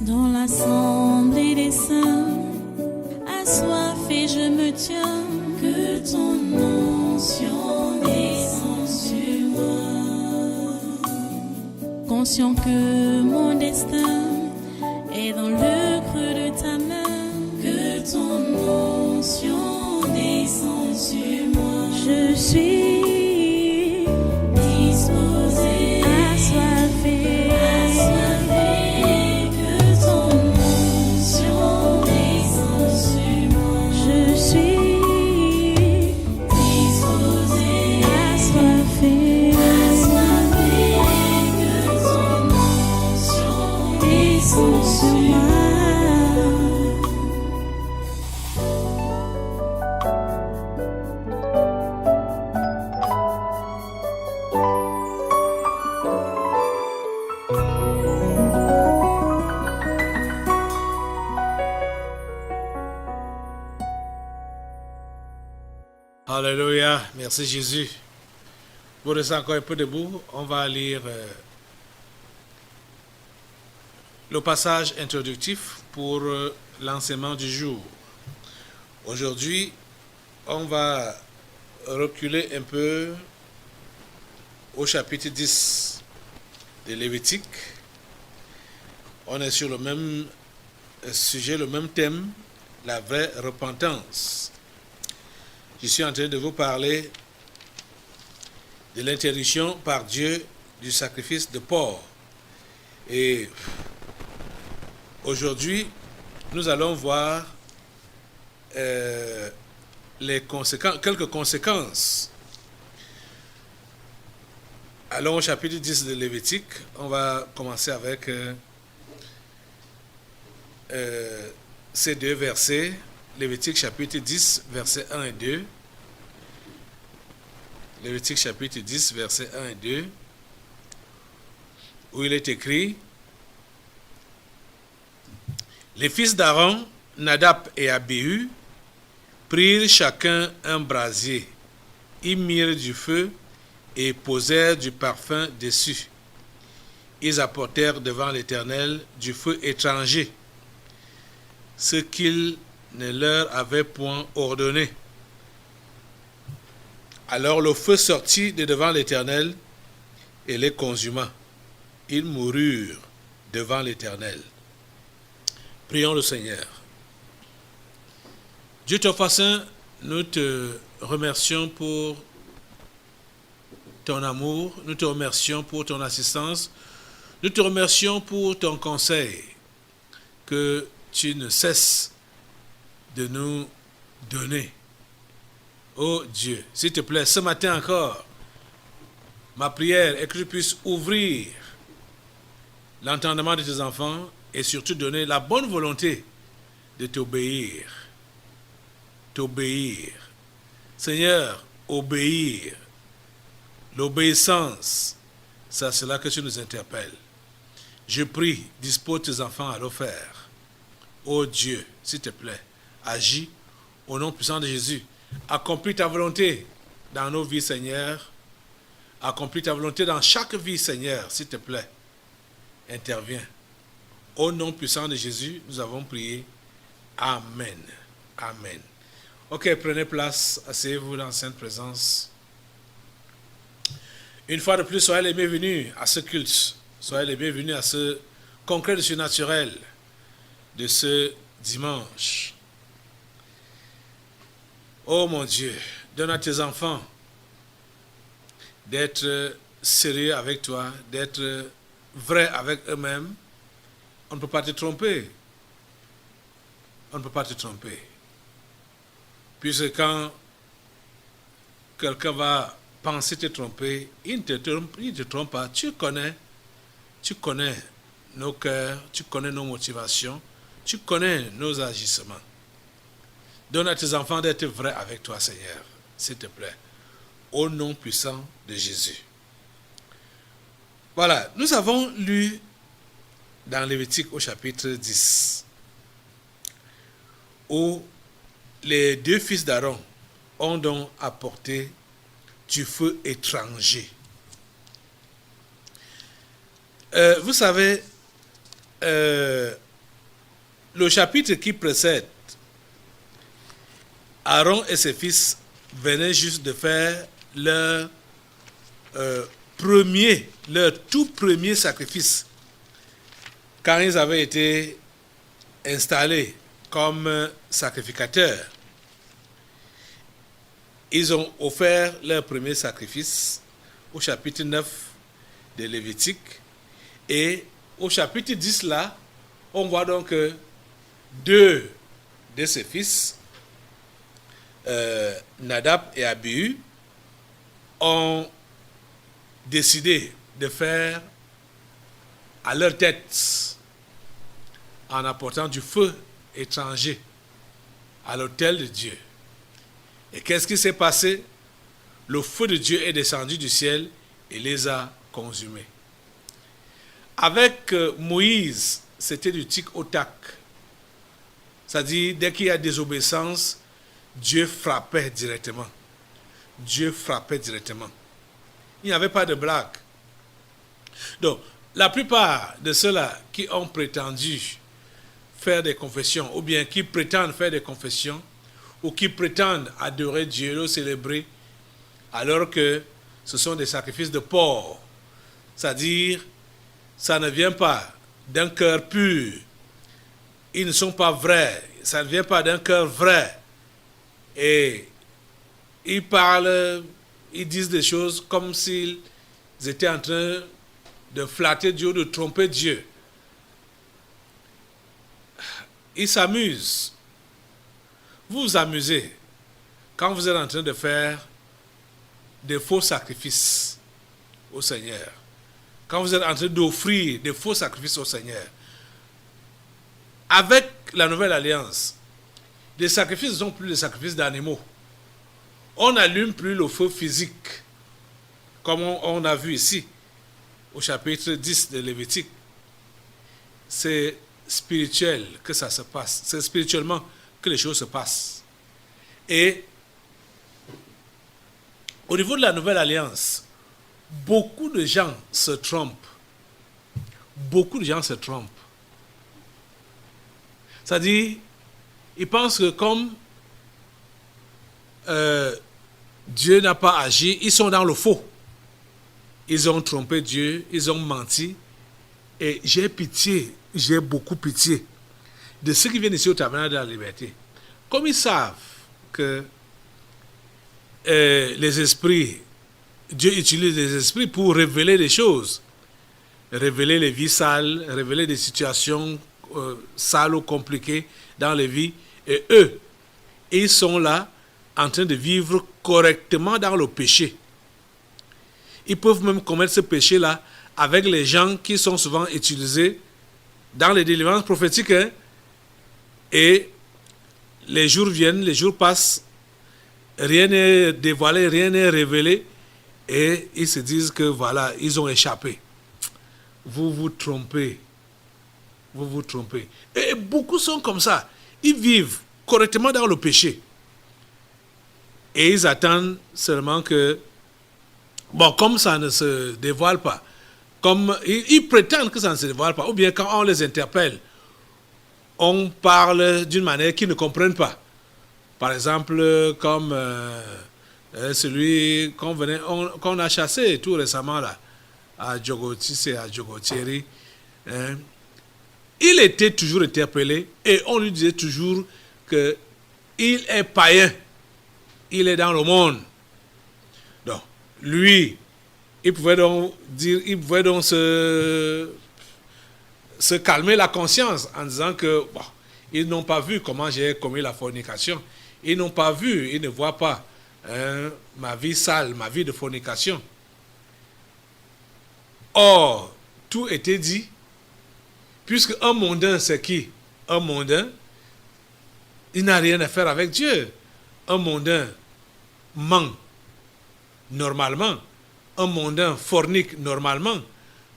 Dans l'assemblée des saints, assoiffé je me tiens, que ton onction descende sur moi. Conscient que mon destin est dans le creux de ta main, que ton onction descende sur moi. Je suis disposé, assoiffé, que ton onction descende sur moi. Je suis disposé, assoiffé, que ton onction descende sur moi. Alléluia, merci Jésus. Vous restez encore un peu debout, on va lire le passage introductif pour l'enseignement du jour. Aujourd'hui, on va reculer un peu au chapitre 10 de Lévitique. On est sur le même sujet, le même thème, la vraie repentance. Je suis en train de vous parler de l'interdiction par Dieu du sacrifice de porc. Et aujourd'hui, nous allons voir quelques conséquences. Allons au chapitre 10 de Lévitique. On va commencer avec ces deux versets. Lévitique chapitre 10, versets 1 et 2. Lévitique chapitre 10, versets 1 et 2, où il est écrit: les fils d'Aaron, Nadab et Abihu, prirent chacun un brasier, y mirent du feu et posèrent du parfum dessus. Ils apportèrent devant l'Éternel du feu étranger, ce qu'il ne leur avait point ordonné. Alors le feu sortit de devant l'Éternel et les consuma. Ils moururent devant l'Éternel. Prions le Seigneur. Dieu Tout-Puissant, nous te remercions pour ton amour, nous te remercions pour ton assistance, nous te remercions pour ton conseil que tu ne cesses de nous donner. Oh Dieu, s'il te plaît, ce matin encore, ma prière est que tu puisses ouvrir l'entendement de tes enfants et surtout donner la bonne volonté de t'obéir. T'obéir. Seigneur, obéir. L'obéissance, c'est cela que tu nous interpelles. Je prie, dispose tes enfants à le faire. Oh Dieu, s'il te plaît, agis au nom puissant de Jésus. Accomplis ta volonté dans nos vies, Seigneur. Accomplis ta volonté dans chaque vie, Seigneur, s'il te plaît. Interviens. Au nom puissant de Jésus, nous avons prié. Amen. Amen. Ok, prenez place, asseyez-vous dans la sainte présence. Une fois de plus, soyez les bienvenus à ce culte. Soyez les bienvenus à ce congrès du surnaturel de ce dimanche. Oh mon Dieu, donne à tes enfants d'être sérieux avec toi, d'être vrais avec eux-mêmes. On ne peut pas te tromper. On ne peut pas te tromper. Puisque quand quelqu'un va penser te tromper, il ne te trompe pas. Tu connais nos cœurs, tu connais nos motivations, tu connais nos agissements. Donne à tes enfants d'être vrais avec toi, Seigneur, s'il te plaît, au nom puissant de Jésus. Voilà, nous avons lu dans Lévitique au chapitre 10, où les deux fils d'Aaron ont donc apporté du feu étranger. Vous savez, le chapitre qui précède, Aaron et ses fils venaient juste de faire leur tout premier sacrifice quand ils avaient été installés comme sacrificateurs. Ils ont offert leur premier sacrifice au chapitre 9 de Lévitique. Et au chapitre 10 là, on voit donc que deux de ses fils, Nadab et Abihu, ont décidé de faire à leur tête en apportant du feu étranger à l'autel de Dieu. Et qu'est-ce qui s'est passé? Le feu de Dieu est descendu du ciel et les a consumés. Avec Moïse, c'était du tic au tac. C'est-à-dire, dès qu'il y a désobéissance, Dieu frappait directement. Dieu frappait directement. Il n'y avait pas de blague. Donc, la plupart de ceux-là qui ont prétendu faire des confessions, ou bien qui prétendent faire des confessions, ou qui prétendent adorer Dieu, le célébrer, alors que ce sont des sacrifices de porc. C'est-à-dire, ça ne vient pas d'un cœur pur. Ils ne sont pas vrais. Ça ne vient pas d'un cœur vrai. Et ils parlent, ils disent des choses comme s'ils étaient en train de flatter Dieu, de tromper Dieu. Ils s'amusent. Vous vous amusez quand vous êtes en train de faire des faux sacrifices au Seigneur. Quand vous êtes en train d'offrir des faux sacrifices au Seigneur. Avec la nouvelle alliance, les sacrifices ne sont plus des sacrifices d'animaux. On n'allume plus le feu physique, comme on a vu ici, au chapitre 10 de Lévitique. C'est spirituel que ça se passe. C'est spirituellement que les choses se passent. Et au niveau de la nouvelle alliance, beaucoup de gens se trompent. Beaucoup de gens se trompent. C'est-à-dire, ils pensent que comme Dieu n'a pas agi, ils sont dans le faux. Ils ont trompé Dieu, ils ont menti. Et j'ai pitié, j'ai beaucoup pitié de ceux qui viennent ici au tabernacle de la liberté. Comme ils savent que les esprits, Dieu utilise les esprits pour révéler des choses, révéler les vies sales, révéler des situations sales ou compliquées dans les vies. Et eux, ils sont là en train de vivre correctement dans le péché. Ils peuvent même commettre ce péché-là avec les gens qui sont souvent utilisés dans les délivrances prophétiques. Hein? Et les jours viennent, les jours passent, rien n'est dévoilé, rien n'est révélé. Et ils se disent que voilà, ils ont échappé. Vous vous trompez. Vous vous trompez. Et beaucoup sont comme ça. Ils vivent correctement dans le péché. Et ils attendent seulement que, bon, comme ça ne se dévoile pas, comme ils prétendent que ça ne se dévoile pas, ou bien quand on les interpelle, on parle d'une manière qu'ils ne comprennent pas. Par exemple, comme celui qu'on a chassé tout récemment là, à Djogoti, c'est à Djogotieri. Hein. Il était toujours interpellé et on lui disait toujours qu'il est païen. Il est dans le monde. Donc, lui, il pouvait donc se calmer la conscience en disant que bon, ils n'ont pas vu comment j'ai commis la fornication. Ils n'ont pas vu, ils ne voient pas ma vie sale, ma vie de fornication. Or, tout était dit, puisque un mondain, c'est qui? Un mondain, il n'a rien à faire avec Dieu. Un mondain ment normalement. Un mondain fornique normalement.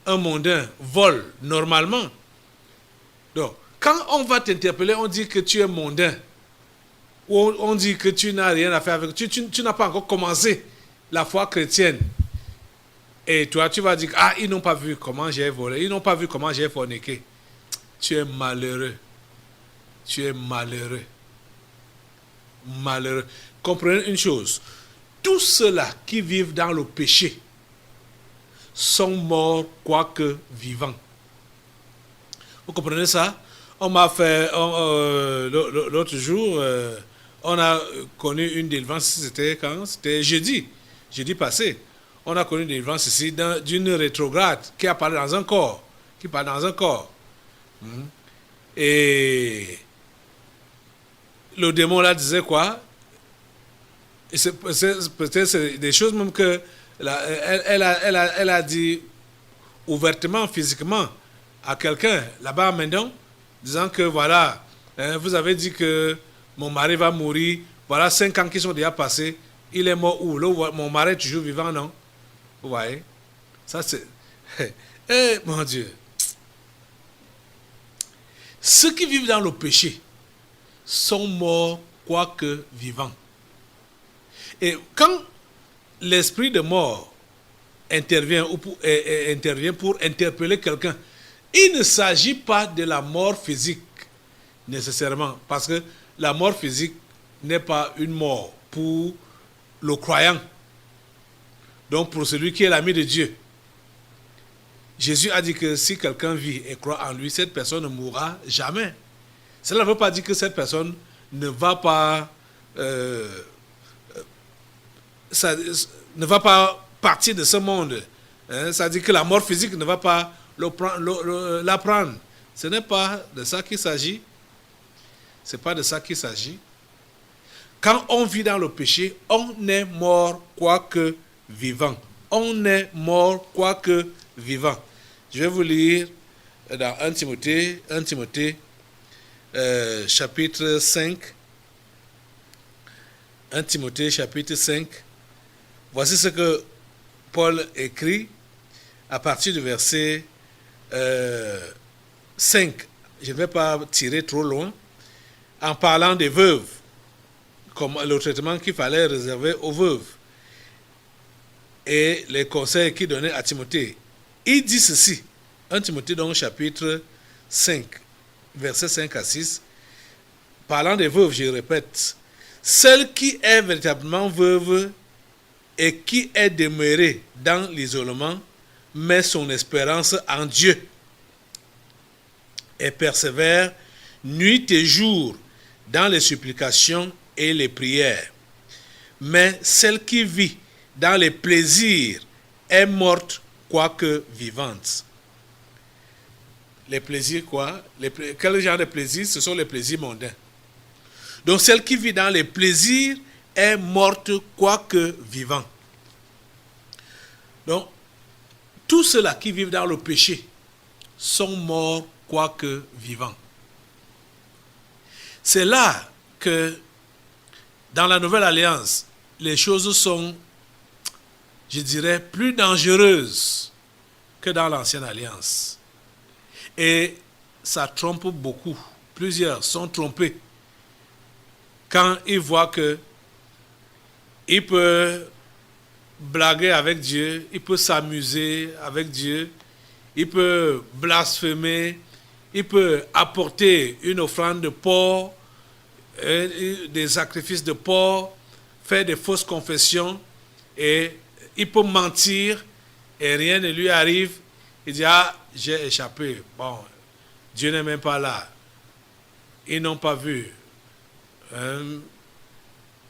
Un mondain vole normalement. Donc, quand on va t'interpeller, on dit que tu es mondain. Ou on dit que tu n'as rien à faire avec... Tu n'as pas encore commencé la foi chrétienne. Et toi, tu vas dire, ah, ils n'ont pas vu comment j'ai volé. Ils n'ont pas vu comment j'ai forniqué. Tu es malheureux. tu es malheureux. Malheureux. Comprenez une chose. Tous ceux-là qui vivent dans le péché sont morts quoique vivants. Vous comprenez ça? On m'a fait, l'autre jour, on a connu une délivrance, c'était quand? C'était jeudi passé. On a connu une délivrance ici d'une rétrograde qui a parlé dans un corps. Qui parle dans un corps. Et le démon là disait quoi? Peut-être c'est des choses même que elle a dit ouvertement, physiquement à quelqu'un là-bas à Mendon, disant que voilà, vous avez dit que mon mari va mourir, voilà 5 ans qui sont déjà passés, il est mort où? Mon mari est toujours vivant, non? Vous voyez? Ça c'est... Eh mon Dieu! Ceux qui vivent dans le péché sont morts quoique vivants. Et quand l'esprit de mort intervient pour interpeller quelqu'un, il ne s'agit pas de la mort physique nécessairement, parce que la mort physique n'est pas une mort pour le croyant, donc pour celui qui est l'ami de Dieu. Jésus a dit que si quelqu'un vit et croit en lui, cette personne ne mourra jamais. Cela ne veut pas dire que cette personne ne va pas partir de ce monde. Ça dit que la mort physique ne va pas la prendre. Ce n'est pas de ça qu'il s'agit. Ce n'est pas de ça qu'il s'agit. Quand on vit dans le péché, on est mort quoique vivant. On est mort quoique vivant. Je vais vous lire dans 1 Timothée, chapitre 5. 1 Timothée, chapitre 5. Voici ce que Paul écrit à partir du verset 5. Je ne vais pas tirer trop loin. En parlant des veuves, comme le traitement qu'il fallait réserver aux veuves et les conseils qu'il donnait à Timothée. Il dit ceci, 1 Timothée donc chapitre 5, versets 5 à 6, parlant des veuves, je répète, celle qui est véritablement veuve et qui est demeurée dans l'isolement met son espérance en Dieu et persévère nuit et jour dans les supplications et les prières. Mais celle qui vit dans les plaisirs est morte quoique vivante. Les plaisirs quoi? Quel genre de plaisirs? Ce sont les plaisirs mondains. Donc celle qui vit dans les plaisirs est morte quoique vivant. Donc tous ceux-là qui vivent dans le péché sont morts quoique vivants. C'est là que dans la Nouvelle Alliance, les choses sont, je dirais, plus dangereuses que dans l'Ancienne Alliance. Et ça trompe beaucoup. Plusieurs sont trompés quand ils voient que il peut blaguer avec Dieu, il peut s'amuser avec Dieu, il peut blasphémer, il peut apporter une offrande de porc, des sacrifices de porc, faire des fausses confessions, et il peut mentir et rien ne lui arrive. Il dit, ah, j'ai échappé. Bon, Dieu n'est même pas là. Ils n'ont pas vu.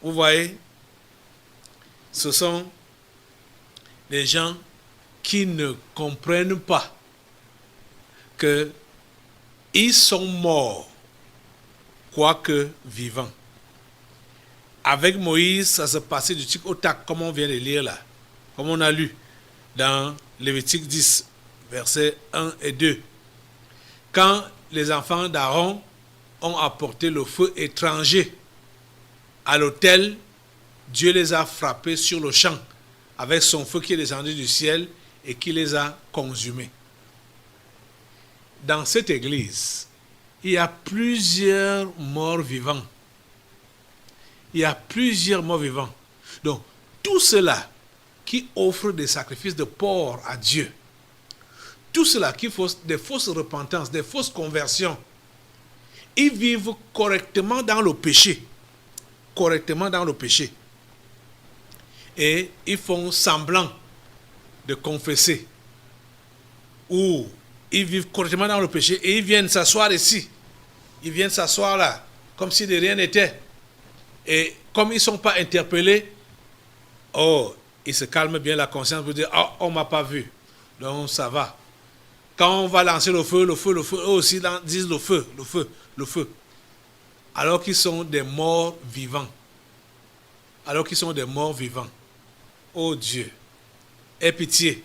Vous voyez, ce sont des gens qui ne comprennent pas qu'ils sont morts, quoique vivants. Avec Moïse, ça se passait du tic au tac, comme on vient de lire là, comme on a lu dans Lévitique 10, versets 1 et 2. Quand les enfants d'Aaron ont apporté le feu étranger à l'autel, Dieu les a frappés sur le champ avec son feu qui est descendu du ciel et qui les a consumés. Dans cette église, il y a plusieurs morts vivants. Il y a plusieurs morts vivants. Donc, tous ceux-là qui offrent des sacrifices de porc à Dieu, tous ceux-là qui font des fausses repentances, des fausses conversions, ils vivent correctement dans le péché. Correctement dans le péché. Et ils font semblant de confesser. Ou ils vivent correctement dans le péché et ils viennent s'asseoir ici. Ils viennent s'asseoir là, comme si de rien n'était. Et comme ils ne sont pas interpellés, ils se calment bien la conscience pour dire, on ne m'a pas vu. Donc ça va. Quand on va lancer le feu, eux aussi disent le feu. Alors qu'ils sont des morts vivants. Oh Dieu, aie pitié.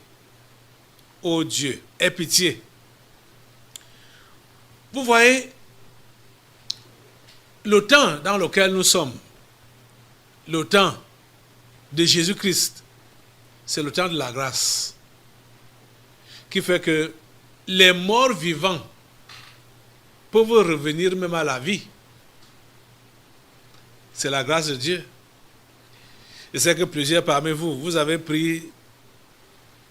Oh Dieu, aie pitié. Vous voyez, le temps dans lequel nous sommes, le temps de Jésus-Christ, c'est le temps de la grâce. Qui fait que les morts vivants peuvent revenir même à la vie. C'est la grâce de Dieu. Je sais que plusieurs parmi vous, vous avez pris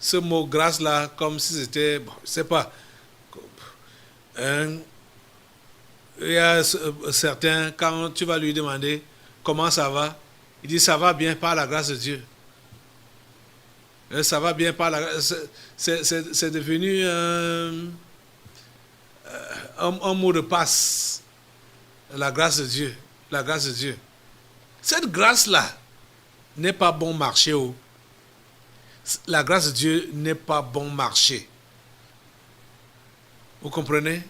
ce mot grâce-là comme si c'était, bon, je ne sais pas. Il y a certains, quand tu vas lui demander comment ça va, il dit ça va bien par la grâce de Dieu. Ça va bien par la grâce. C'est devenu un mot de passe. La grâce de Dieu. La grâce de Dieu. Cette grâce-là n'est pas bon marché. La grâce de Dieu n'est pas bon marché. Vous comprenez?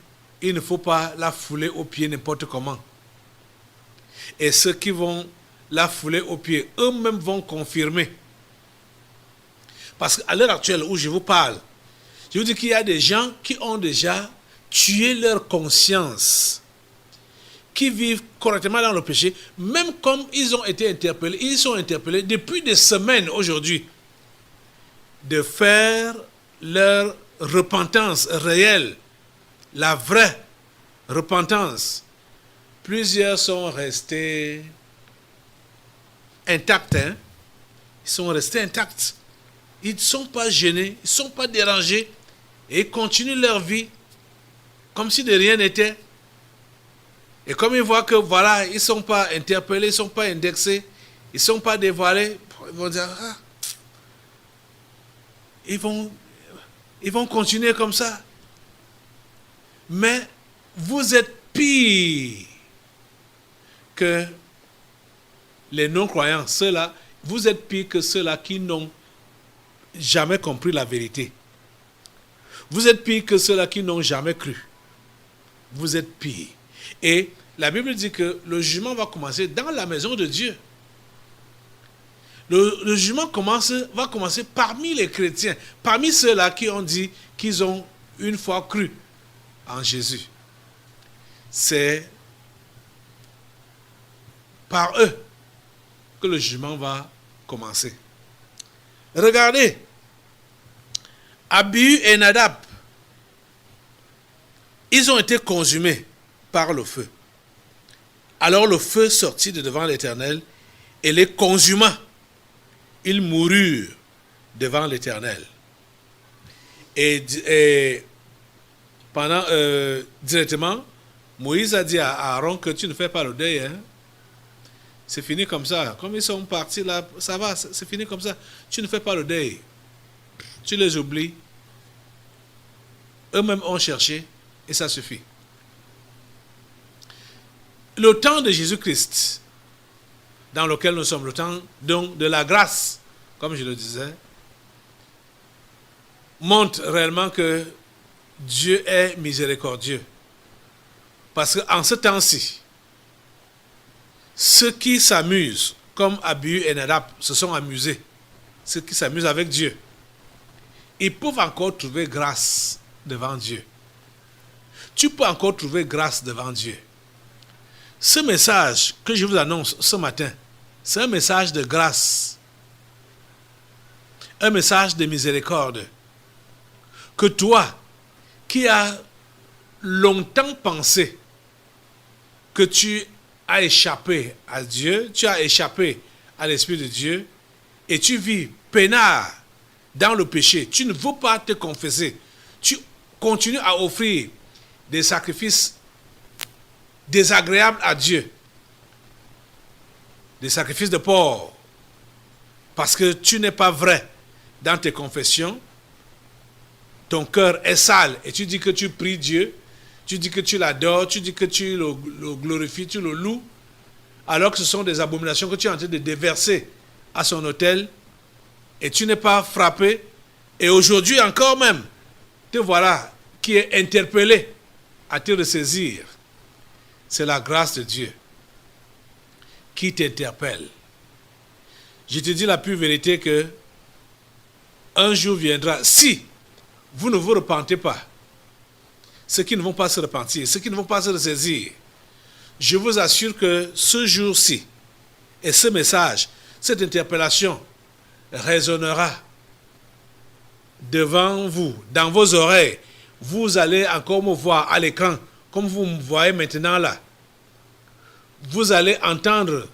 Il ne faut pas la fouler aux pieds n'importe comment. Et ceux qui vont la fouler aux pieds, eux-mêmes vont confirmer. Parce qu'à l'heure actuelle où je vous parle, je vous dis qu'il y a des gens qui ont déjà tué leur conscience, qui vivent correctement dans le péché, même comme ils ont été interpellés, ils sont interpellés depuis des semaines aujourd'hui, de faire leur repentance réelle, la vraie repentance. Plusieurs sont restés intacts, Ils sont restés intacts. Ils ne sont pas gênés, ils ne sont pas dérangés et ils continuent leur vie comme si de rien n'était. Et comme ils voient que voilà, ils ne sont pas interpellés, ils ne sont pas indexés, ils ne sont pas dévoilés, ils vont dire, ils vont continuer comme ça. Mais vous êtes pire que les non-croyants, ceux-là, vous êtes pire que ceux-là qui n'ont jamais compris la vérité. Vous êtes pire que ceux-là qui n'ont jamais cru. Vous êtes pire. Et la Bible dit que le jugement va commencer dans la maison de Dieu. Le jugement va commencer parmi les chrétiens, parmi ceux-là qui ont dit qu'ils ont une fois cru en Jésus. C'est par eux que le jugement va commencer. Regardez, Abihu et Nadab, ils ont été consumés par le feu. Alors le feu sortit de devant l'Éternel et les consuma. Ils moururent devant l'Éternel. Et pendant directement, Moïse a dit à Aaron que tu ne fais pas le deuil. C'est fini comme ça. Comme ils sont partis là, ça va, c'est fini comme ça. Tu ne fais pas le deuil. Tu les oublies. Eux-mêmes ont cherché et ça suffit. Le temps de Jésus-Christ, dans lequel nous sommes, le temps donc de la grâce, comme je le disais, montre réellement que Dieu est miséricordieux. Parce qu'en ce temps-ci, ceux qui s'amusent, comme Abihu et Nadab se sont amusés, ceux qui s'amusent avec Dieu, ils peuvent encore trouver grâce devant Dieu. Tu peux encore trouver grâce devant Dieu. Ce message que je vous annonce ce matin, c'est un message de grâce, un message de miséricorde. Que toi, qui as longtemps pensé que tu as échappé à Dieu, tu as échappé à l'Esprit de Dieu, et tu vis peinard dans le péché, tu ne veux pas te confesser, tu continues à offrir des sacrifices désagréables à Dieu, des sacrifices de porc, parce que tu n'es pas vrai dans tes confessions, ton cœur est sale et tu dis que tu pries Dieu, tu dis que tu l'adores, tu dis que tu le glorifies, tu le loues, alors que ce sont des abominations que tu es en train de déverser à son autel et tu n'es pas frappé. Et aujourd'hui encore même, te voilà qui est interpellé à te ressaisir. C'est la grâce de Dieu qui t'interpelle. Je te dis la pure vérité que un jour viendra, si vous ne vous repentez pas, ceux qui ne vont pas se repentir, ceux qui ne vont pas se ressaisir, je vous assure que ce jour-ci, et ce message, cette interpellation résonnera devant vous, dans vos oreilles. Vous allez encore me voir à l'écran, comme vous me voyez maintenant là. Vous allez entendre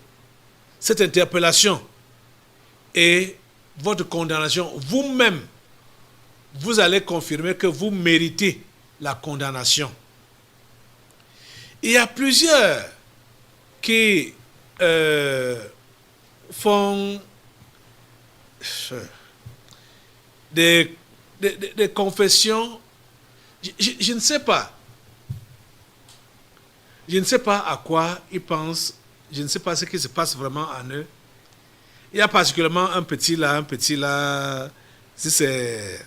cette interpellation et votre condamnation. Vous-même, vous allez confirmer que vous méritez la condamnation. Il y a plusieurs qui font des confessions. Je ne sais pas. Je ne sais pas à quoi ils pensent. Je ne sais pas ce qui se passe vraiment en eux. Il y a particulièrement un petit là. Si c'est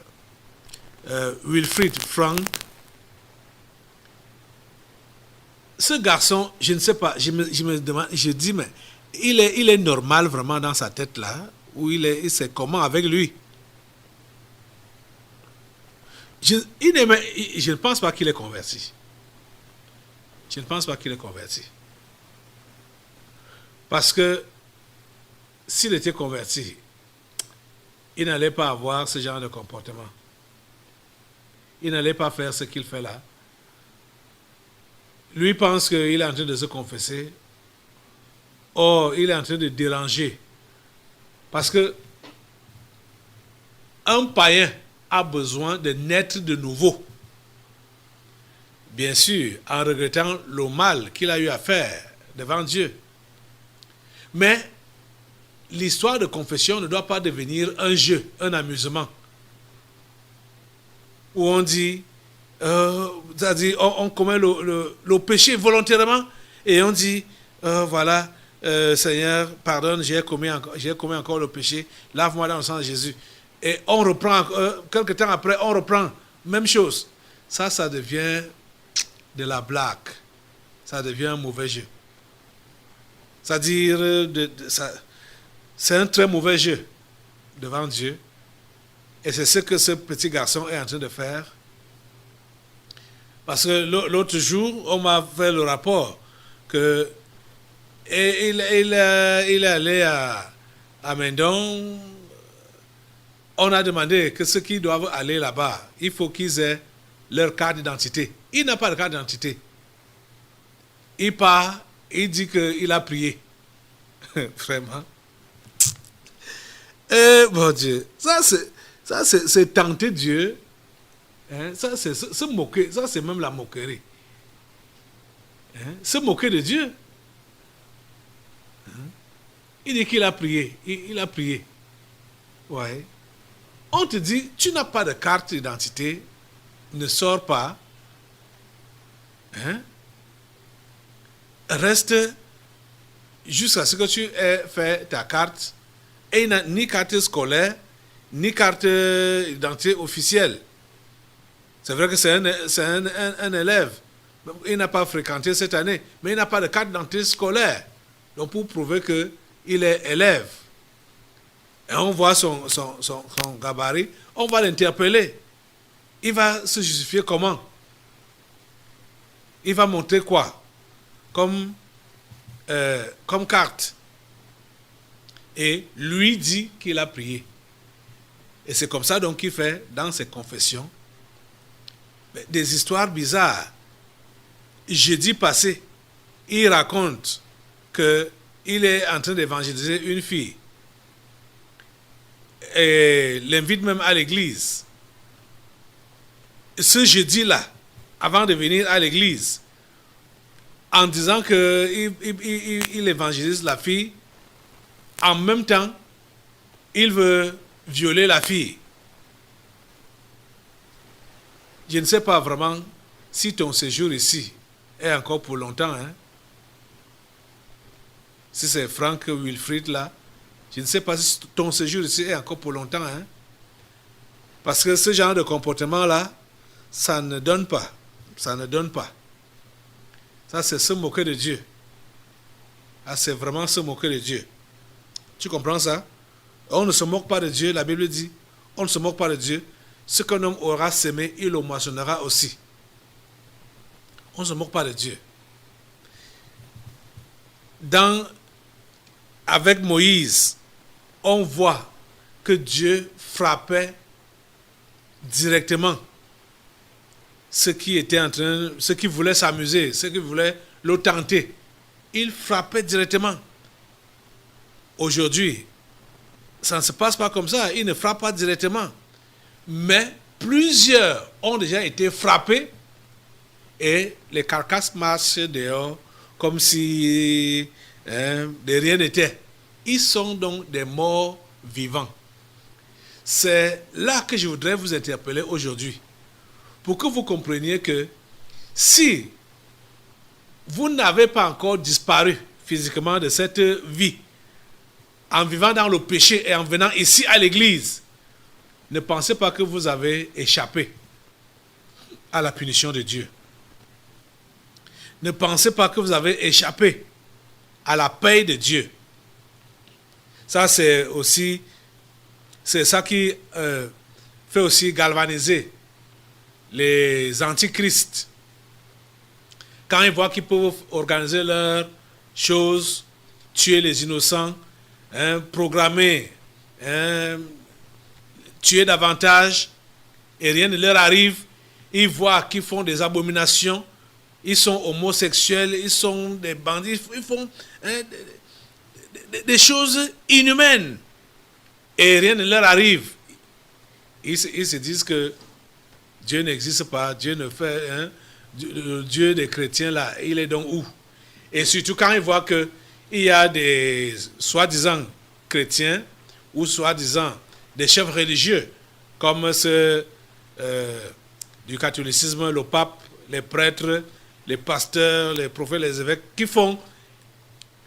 Wilfried Frank. Ce garçon, je ne sais pas, je me demande, je dis, mais il est normal vraiment dans sa tête là, ou c'est comment avec lui? Je ne pense pas qu'il est converti. Je ne pense pas qu'il est converti. Parce que s'il était converti, il n'allait pas avoir ce genre de comportement. Il n'allait pas faire ce qu'il fait là. Lui pense qu'il est en train de se confesser. Or, il est en train de déranger. Parce que un païen a besoin de naître de nouveau. Bien sûr, en regrettant le mal qu'il a eu à faire devant Dieu. Mais l'histoire de confession ne doit pas devenir un jeu, un amusement. Où on dit, c'est-à-dire on commet le péché volontairement et on dit, voilà, Seigneur, pardonne, j'ai commis encore le péché, lave-moi dans le sang de Jésus. Et on reprend, quelque temps après, on reprend, même chose. Ça devient de la blague. Ça devient un mauvais jeu. C'est-à-dire, c'est un très mauvais jeu devant Dieu. Et c'est ce que ce petit garçon est en train de faire. Parce que l'autre jour, on m'a fait le rapport que il est allé à Mendon. On a demandé que ceux qui doivent aller là-bas, il faut qu'ils aient leur carte d'identité. Il n'a pas de carte d'identité. Il part, il dit qu'il a prié. Vraiment. Eh, mon Dieu, ça c'est tenter Dieu. Hein? Ça c'est se moquer. Ça c'est même la moquerie. Hein? Se moquer de Dieu. Hein? Il dit qu'il a prié. Il a prié. Ouais. On te dit, tu n'as pas de carte d'identité, ne sors pas. Hein? Reste jusqu'à ce que tu aies fait ta carte. Et il n'a ni carte scolaire, ni carte d'identité officielle. C'est vrai que c'est un élève. Il n'a pas fréquenté cette année, mais il n'a pas de carte d'identité scolaire. Donc pour prouver qu'il est élève. Et on voit son gabarit, on va l'interpeller. Il va se justifier comment? Il va montrer quoi? Comme carte. Et lui dit qu'il a prié. Et c'est comme ça donc qu'il fait dans ses confessions des histoires bizarres. Jeudi passé, il raconte qu'il est en train d'évangéliser une fille. Et l'invite même à l'église. Ce jeudi-là, avant de venir à l'église, en disant qu'il évangélise la fille, en même temps, il veut violer la fille. Je ne sais pas vraiment si ton séjour ici est encore pour longtemps. Hein? Si c'est Frank Wilfried là, je ne sais pas si ton séjour ici est encore pour longtemps. Hein? Parce que ce genre de comportement-là, ça ne donne pas. Ça ne donne pas. Ça, c'est se moquer de Dieu. Ah, c'est vraiment se moquer de Dieu. Tu comprends ça? On ne se moque pas de Dieu, la Bible dit. On ne se moque pas de Dieu. Ce qu'un homme aura sémé, il le moissonnera aussi. On ne se moque pas de Dieu. Avec Moïse, on voit que Dieu frappait directement ceux qui voulaient s'amuser, ceux qui voulaient le tenter. Il frappait directement. Aujourd'hui, ça ne se passe pas comme ça. Il ne frappe pas directement. Mais plusieurs ont déjà été frappés et les carcasses marchent dehors comme si de rien n'était. Ils sont donc des morts vivants. C'est là que je voudrais vous interpeller aujourd'hui, pour que vous compreniez que si vous n'avez pas encore disparu physiquement de cette vie, en vivant dans le péché et en venant ici à l'église, ne pensez pas que vous avez échappé à la punition de Dieu. Ne pensez pas que vous avez échappé à la paix de Dieu. Ça, c'est ça qui fait aussi galvaniser les antichrists. Quand ils voient qu'ils peuvent organiser leurs choses, tuer les innocents, programmer, tuer davantage, et rien ne leur arrive, ils voient qu'ils font des abominations, ils sont homosexuels, ils sont des bandits, ils font des choses inhumaines, et rien ne leur arrive. Ils se disent que Dieu n'existe pas, Dieu ne fait... le Dieu des chrétiens là, il est donc où? Et surtout quand ils voient qu'il y a des soi-disant chrétiens ou soi-disant des chefs religieux comme ceux du catholicisme, le pape, les prêtres, les pasteurs, les prophètes, les évêques,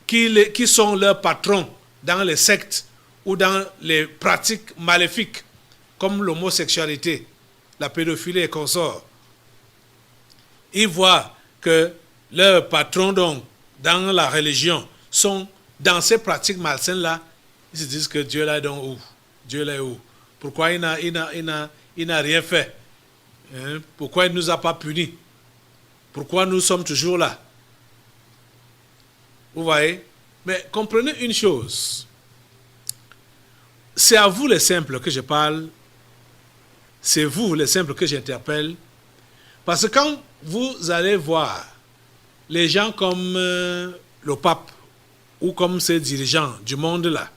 qui sont leurs patrons dans les sectes ou dans les pratiques maléfiques comme l'homosexualité, la pédophilie et consorts. Ils voient que leurs patrons donc, dans la religion sont dans ces pratiques malsaines-là. Ils se disent que Dieu là est donc où? Dieu là est où? Pourquoi il n'a rien fait? Pourquoi il ne nous a pas punis? Pourquoi nous sommes toujours là? Vous voyez? Mais comprenez une chose. C'est à vous les simples que je parle. C'est vous les simples que j'interpelle. Parce que quand vous allez voir les gens comme le pape ou comme ces dirigeants du monde là,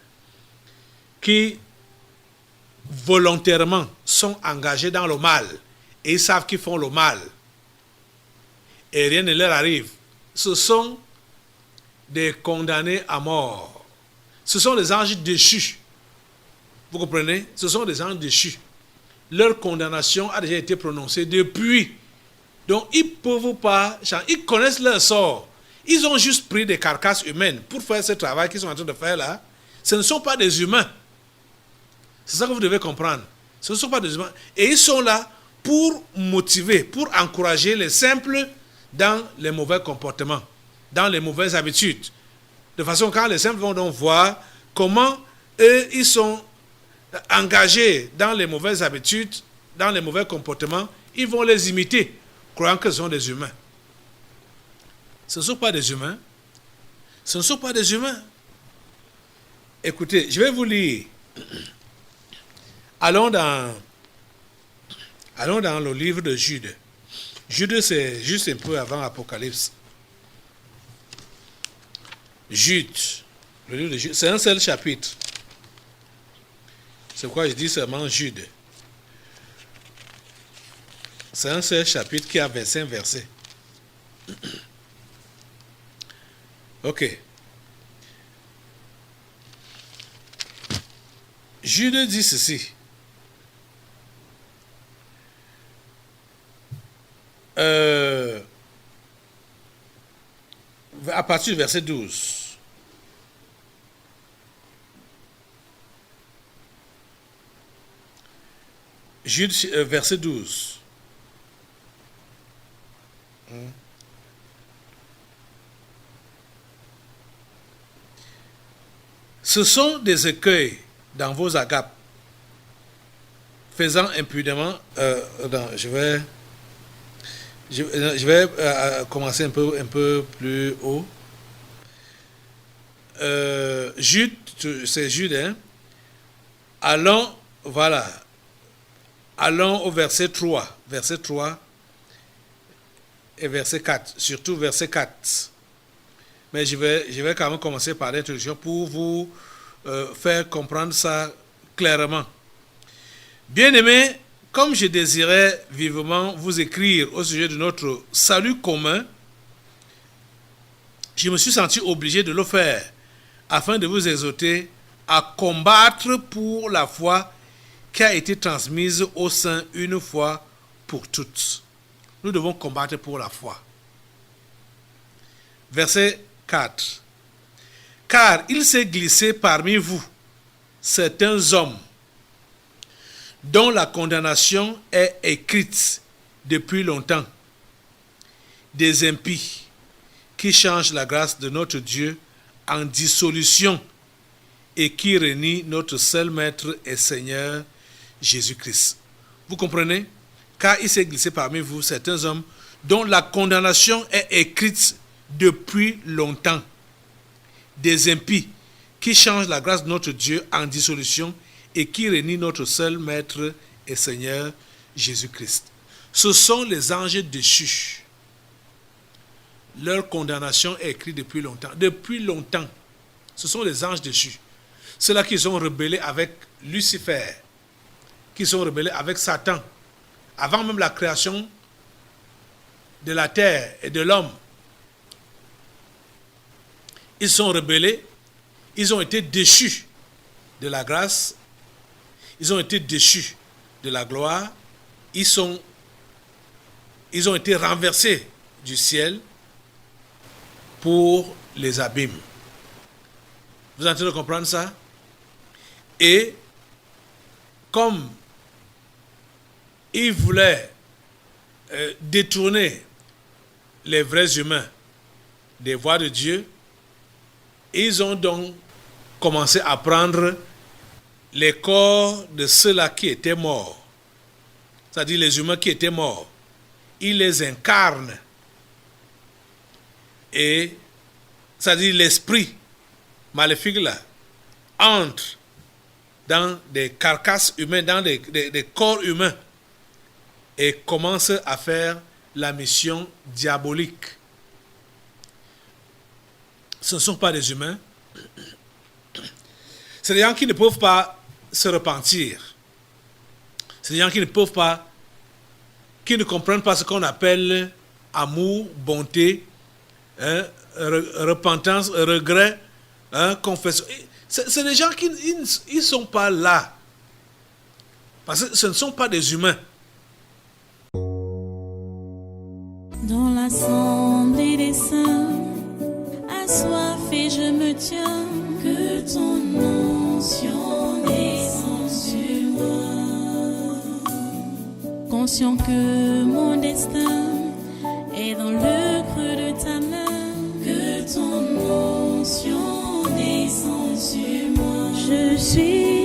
qui volontairement sont engagés dans le mal et ils savent qu'ils font le mal et rien ne leur arrive, ce sont des condamnés à mort. Ce sont des anges déchus. Vous comprenez? Ce sont des anges déchus. Leur condamnation a déjà été prononcée depuis. Donc, ils ne peuvent pas changer. Ils connaissent leur sort. Ils ont juste pris des carcasses humaines pour faire ce travail qu'ils sont en train de faire là. Ce ne sont pas des humains. C'est ça que vous devez comprendre. Ce ne sont pas des humains. Et ils sont là pour motiver, pour encourager les simples dans les mauvais comportements, dans les mauvaises habitudes. De façon, quand les simples vont donc voir comment eux, ils sont engagés dans les mauvaises habitudes, dans les mauvais comportements, ils vont les imiter, croyant que ce sont des humains. Ce ne sont pas des humains. Ce ne sont pas des humains. Écoutez, je vais vous lire. Allons dans le livre de Jude. Jude, c'est juste un peu avant Apocalypse. Jude, le livre de Jude, c'est un seul chapitre. C'est pourquoi je dis seulement Jude. C'est un seul chapitre qui a 25 versets. Ok. Jude dit ceci. À partir du verset 12. Jude, verset 12. Ce sont des écueils dans vos agapes, faisant impudemment. Je vais commencer un peu plus haut. Jude, c'est Jude, hein? Allons au verset 3. Verset 3 et verset 4. Surtout verset 4. Mais je vais quand même commencer par l'introduction pour vous faire comprendre ça clairement. Bien-aimés, comme je désirais vivement vous écrire au sujet de notre salut commun, je me suis senti obligé de le faire afin de vous exhorter à combattre pour la foi qui a été transmise aux saints une fois pour toutes. Nous devons combattre pour la foi. Verset 4. Car il s'est glissé parmi vous certains hommes dont la condamnation est écrite depuis longtemps, des impies qui changent la grâce de notre Dieu en dissolution et qui renient notre seul Maître et Seigneur Jésus-Christ. Vous comprenez? Car il s'est glissé parmi vous certains hommes dont la condamnation est écrite depuis longtemps, des impies qui changent la grâce de notre Dieu en dissolution et qui renient notre seul Maître et Seigneur Jésus-Christ. Ce sont les anges déchus. Leur condamnation est écrite depuis longtemps. Depuis longtemps, ce sont les anges déchus. Ceux-là qui sont rebellés avec Lucifer, qui sont rebellés avec Satan, avant même la création de la terre et de l'homme. Ils sont rebellés, ils ont été déchus de la grâce, ils ont été déchus de la gloire, ils ont été renversés du ciel pour les abîmes. Vous êtes en train de comprendre ça? Et comme ils voulaient détourner les vrais humains des voies de Dieu, ils ont donc commencé à prendre les corps de ceux-là qui étaient morts, c'est-à-dire les humains qui étaient morts. Ils les incarnent. Et, c'est-à-dire l'esprit maléfique là, entre dans des carcasses humaines, dans des corps humains, et commence à faire la mission diabolique. Ce ne sont pas des humains. C'est des gens qui ne peuvent pas se repentir. C'est des gens qui ne peuvent pas, qui ne comprennent pas ce qu'on appelle amour, bonté, repentance, regret, confession. C'est des gens qui ne sont pas là. Parce que ce ne sont pas des humains. Dans l'assemblée des saints, assoiffé je me tiens, que ton onction descende sur moi. Conscient que mon destin est dans le creux de ta main, que ton onction descende sur moi. Je suis